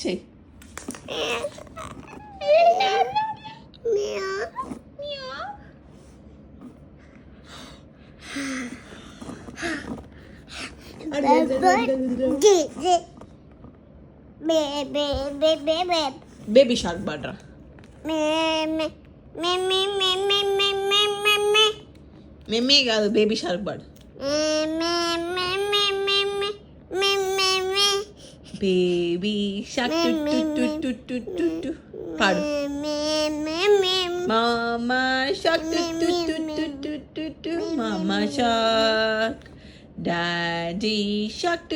చెయ్యి. Baby shark పాడరా. మెమ్మే కాదు, బేబీ షార్క్ పాడు. బేబీ షార్క్ పాడు. Mama shark mama shark. Daddy shark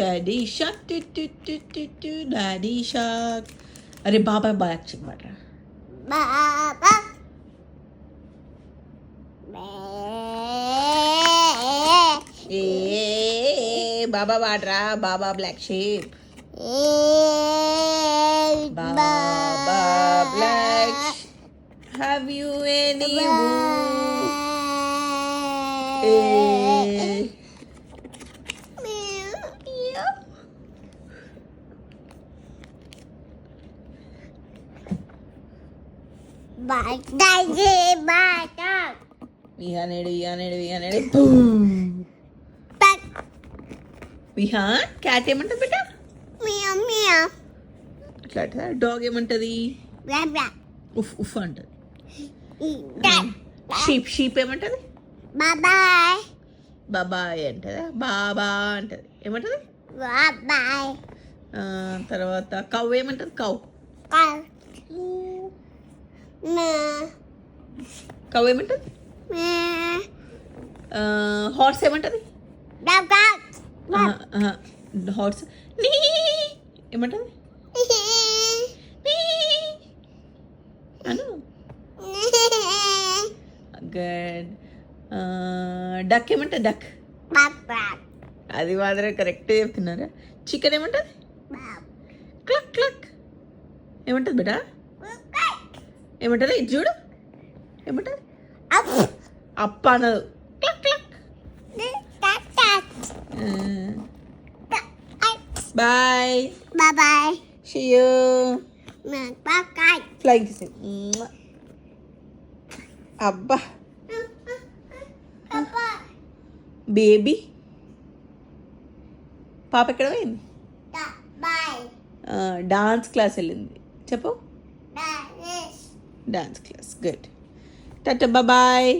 daddy shark daddy shark. అరే బాబా బాగా చెప్పమాట. ఏ బాబా వాడరా. Baa baa black sheep. Baa baa black. Have you any Vihan. Cat ఏమంటది బేటా? అట్లా డాగ్ ఏమంటది? ఉఫ్ ఉఫ్ అంటది. షీప్ ఏమంటది? బాబాయ్ బాబాయ్ అంటదా? బాబా అంటది. ఏమంటది? బాబాయ్. తర్వాత కౌ ఏమంటది? కౌ కౌ ఏమంటది? హార్స్ ఏమంటది? హార్స్ నీ ఏమంటది? అను. గుడ్. డక్ ఏమంటది? డక్. అది మాత్రం కరెక్ట్ చెప్తున్నారా? చికెన్ ఏమంటది? క్లక్ క్లక్. ఏమంటది బేటా? ఏమంటది? ఇది చూడు. ఏమంటది? అప్ప అనదు. క్లక్ క్లక్. బాయ్ బాబాయ్. See you. బాబాయ్. Flying kiss. అబ్బా బేబీ. పాప ఎక్కడ పోయింది? డాన్స్ క్లాస్ వెళ్ళింది. చెప్పు. Dance class. Good. Tata bye.